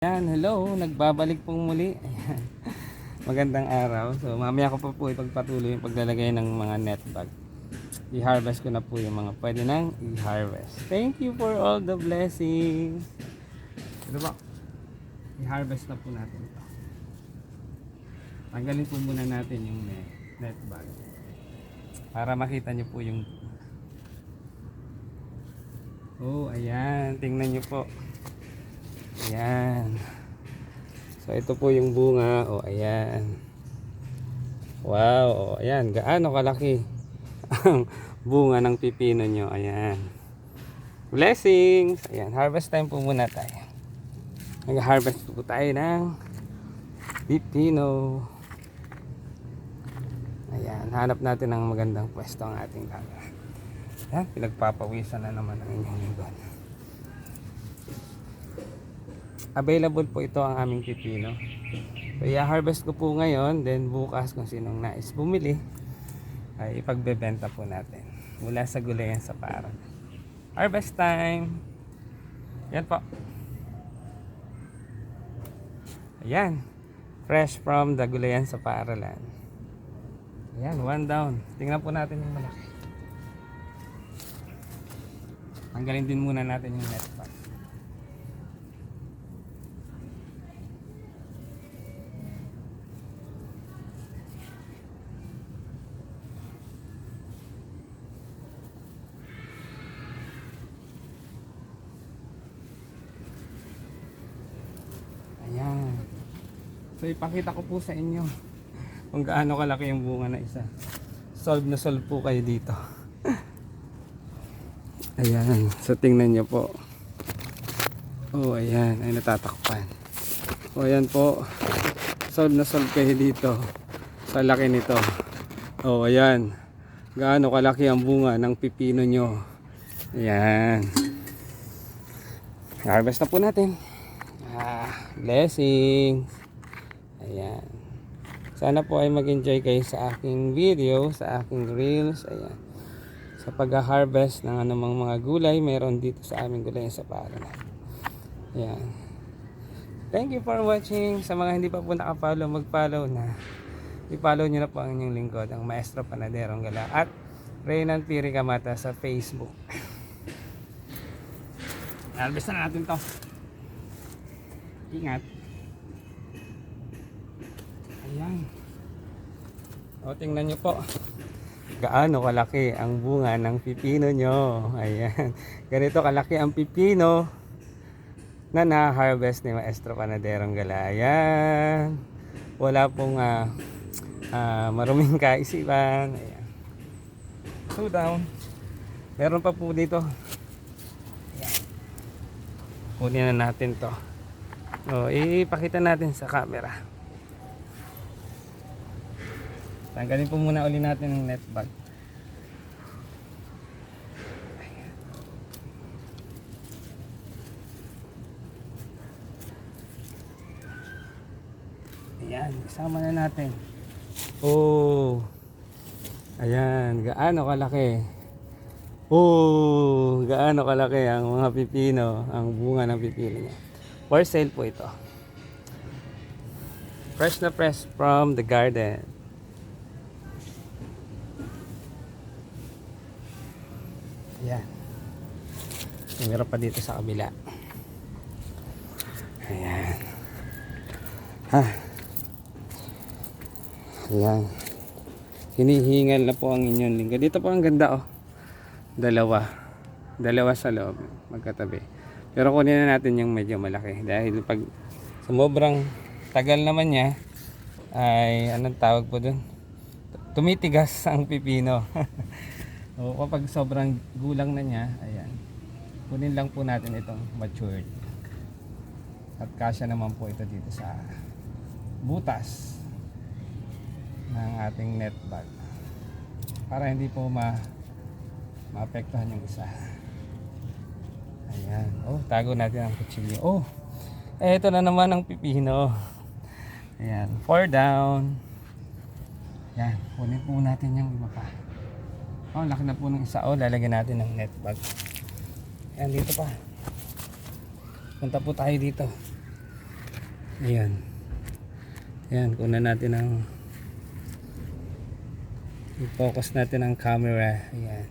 Yan, hello, nagbabalik pong muli. Ayan. Magandang araw. So, mamaya ko pa po ipagpatuloy yung paglalagay ng mga net bag. I-harvest ko na po yung mga pwede nang i-harvest. Thank you for all the blessings. Ito ba? I-harvest na po natin ito. Tanggalin po muna natin yung net bag. Para makita nyo po yung... Oh, ayan. Tingnan nyo po. Ayan. So ito po yung bunga. O ayan. Wow. O ayan. Gaano kalaki ang bunga ng pipino nyo. Ayan. Blessings. Ayan. Harvest time po muna tayo. Nag-harvest po tayo ng pipino. Ayan. Hanap natin ng magandang pwesto ang ating daga. Ayan. Pinagpapawisan na naman ang inyong lingkod. Available po ito ang aming pipino. So i-harvest ko po ngayon, then bukas kung sinong nais bumili ay ipagbebenta po natin mula sa Gulayan sa Paaralan. Harvest time. Yan po. Ayan. Fresh from the Gulayan sa Paaralan. Ayan, one down. Tingnan po natin yung malaki. Tanggalin din muna natin yung net pack. Ayan. So ipakita ko po sa inyo kung gaano kalaki yung bunga na isa. Solve na solve po kayo dito. Ayan. So tingnan nyo po. Oh ayan. Ay natatakpan. Oh ayan po. Solve na solve kayo dito. Sa laki nito. Oh ayan. Gaano kalaki ang bunga ng pipino nyo. Ayan. Harvest na po natin. Blessings. Ayan. Sana po ay mag-enjoy kayo sa aking video, sa aking reels. Ayan. Sa pag-harvest ng anumang mga gulay, mayroon dito sa aming Gulayan sa Paaralan. Ayan. Thank you for watching. Sa mga hindi pa po nakapollow, mag-follow na. I-follow nyo na po ang inyong lingkod, ang Maestro Panaderong Gala at Reynan Piri Camata sa Facebook. Harvest na natin to. Ingat. Ayan. O tingnan nyo po. Gaano kalaki ang bunga ng pipino nyo. Ayan. Ganito kalaki ang pipino na na-harvest ni Maestro Panaderong Gala. Ayan. Wala pong maruming kaisipan. Ayan. So down. Meron pa po dito. Ayan. Kunin na natin to. O, ipakita natin sa camera. Tanggalin po muna uli natin ng net bag. Ayan, kasama na natin. Oh. Ayan, gaano kalaki. Oh, gaano kalaki ang mga pipino, ang bunga ng pipino niya. For sale po ito. Fresh na fresh from the garden. Ayan. Meron pa dito sa kabila. Ayan. Ha. Ayan. Hinihingal na po ang inyong lingkod. Dito po ang ganda oh. Dalawa sa loob. Magkatabi. Pero kunin na natin yung medyo malaki. Dahil pag sumobrang tagal naman niya, ay anong tawag po dun? Tumitigas ang pipino. O kapag sobrang gulang na niya, ayan. Kunin lang po natin itong matured. At kasya naman po ito dito sa butas ng ating net bag. Para hindi po maapektuhan yung isa. Ayan. Oh, tago natin ang kutsilyo. Oh, eto na naman ang pipino. Ayan. 4 down. Ayan. Kunin po natin yung iba pa. Oh, laki na po ng isa. Oh, lalagyan natin ng net bag. Ayan, dito pa. Punta po tayo dito. Ayan. Ayan, kunan natin ang i-focus natin ang camera. Ayan.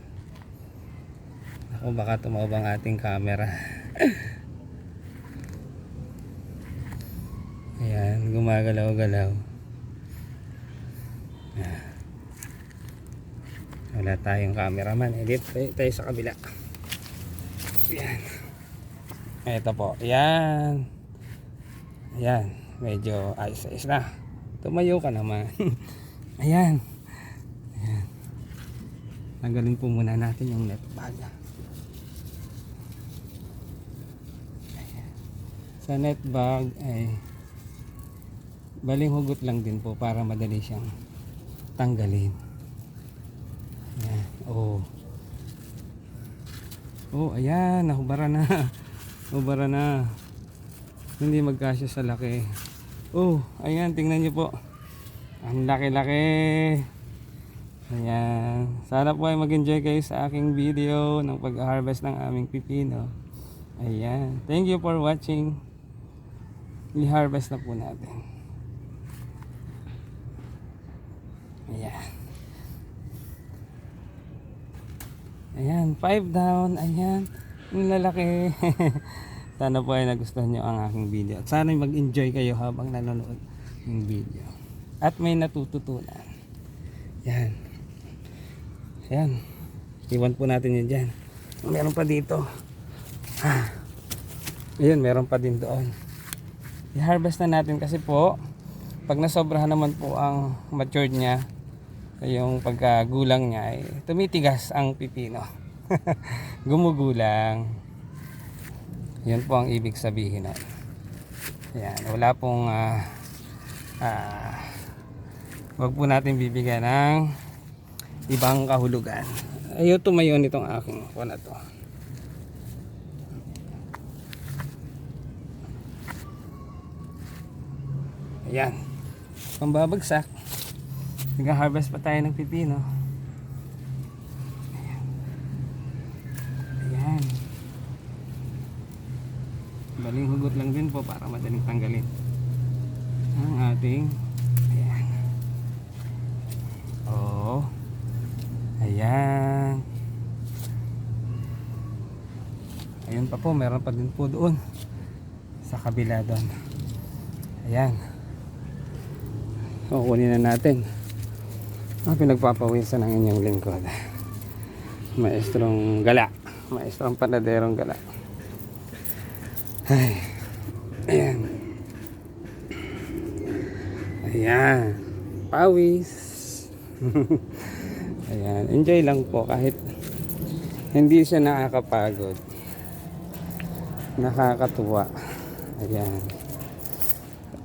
Ako, baka tumawag ang ating camera. Ayan, gumagalaw-galaw. Wala tayong cameraman. Edit tayo sa kabila. Ayan. Ito po. Ayan. Ayan. Medyo ayos-ayos na. Tumayo ka naman. Ayan. Ayan. Tanggalin po muna natin yung net bag. Ayan. Sa net bag ay baling hugot lang din po para madali siyang tanggalin. Ayan. Oh. Oh, ayan, nahubara na. Nahubara na. Hindi magkasya sa laki. Oh, ayan, tingnan niyo po. Ang laki-laki. Ayan. Sana po ay mag-enjoy kayo sa aking video ng pag-harvest ng aming pipino. Ayan. Thank you for watching. I-harvest na po natin. Ayan. Ayan, 5 down. Ayan, yung lalaki. Sana po ay nagustuhan nyo ang aking video. At sana mag-enjoy kayo habang nanonood ng video. At may natututunan. Ayan. Ayan. Iwan po natin yun dyan. Meron pa dito. Ayan, meron pa din doon. I-harvest na natin kasi po, pag nasobrahan naman po ang matured niya, yung pagkagulang niya ay tumitigas ang pipino. Gumugulang. Yan po ang ibig sabihin nun. Ayan, wala pong wag po natin bibigyan ng ibang kahulugan. Ayaw tumayo nitong aking na to. Ayan, pambabagsak. Nag-harvest pa tayo ng pipino. Ayan. Ayan. Baling hugot lang din po para madaling tanggalin ang ating. Ayan. Oh. Ayan. Ayan pa po, meron pa din po doon sa kabila doon. Ayan. Kukunin na natin ang pinagpapawisan ng inyong lingkod, maestrong gala, maestrong panaderong gala. Ay, ayan. Ayan, pawis. Ayan, enjoy lang po kahit hindi siya nakakapagod, nakakatuwa. Ayan,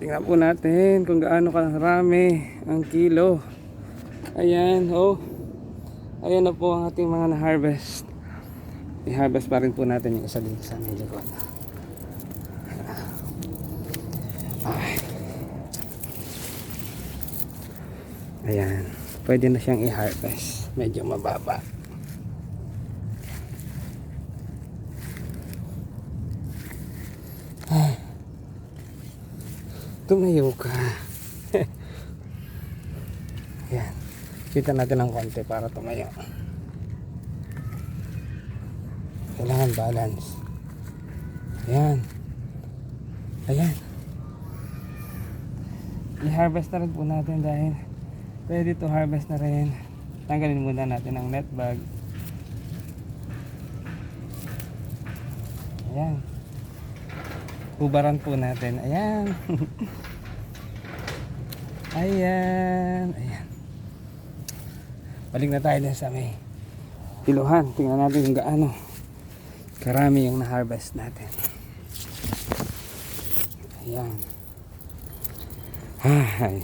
tingnan po natin kung gaano karami ang kilo. Ayan, oh. Ayan na po ang ating mga na-harvest. I-harvest pa rin po natin yung isa dito sa may likod. Ayan, pwede na siyang i-harvest. Medyo mababa. Tumayo ka. Ayan, kita natin ng konti para tumayo. Kailangan balance. Ayan. Ayan. I-harvest na rin po natin dahil ready to harvest na rin. Tanggalin muna natin ang net bag. Ayan. Hubaran po natin. Ayan. Ayan. Ayan. Balik na tayo din sa may kiluhan. Tingnan natin kung gaano karami yung na-harvest natin. Ayan. Ay.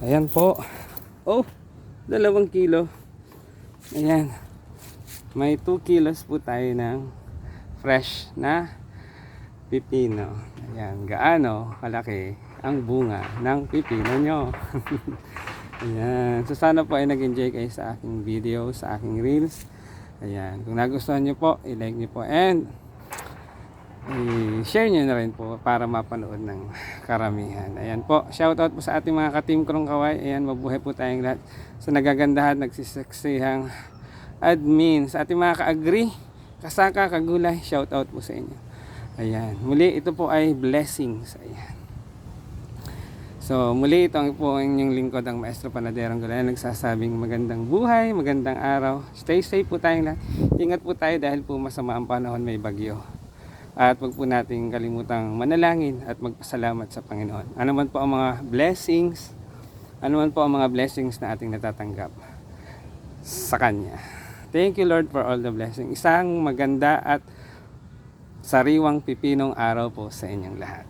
Ayan po. Oh, 2 kilo. Ayan. May 2 kilos po tayo ng fresh na pipino. Ayan. Gaano kalaki ang bunga ng pipino nyo. Ayan. So sana po ay nag-enjoy kayo sa aking video, sa aking reels. Ayan. Kung nagustuhan nyo po, i-like nyo po. And i-share nyo na rin po para mapanood ng karamihan. Ayan po, shoutout po sa ating mga ka-team Krong Kaway. Ayan, mabuhay po tayong lahat sa nagagandahan, nagsisaksihang admin, sa ating mga ka-agree, kasaka, kagulay, shoutout po sa inyo. Ayan, muli ito po ay blessings. Ayan. So muli ito ang po inyong lingkod, ang Maestro Panaderong Gulay, nagsasabing magandang buhay, magandang araw. Stay safe po tayong lahat. Ingat po tayo dahil po masama ang panahon, may bagyo. At wag po nating kalimutang manalangin at magpasalamat sa Panginoon. Ano man po ang mga blessings, na ating natatanggap sa Kanya. Thank you Lord for all the blessings. Isang maganda at sariwang pipinong araw po sa inyong lahat.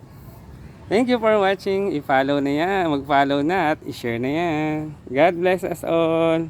Thank you for watching. I-follow na yan, mag-follow na at i-share na yan. God bless us all.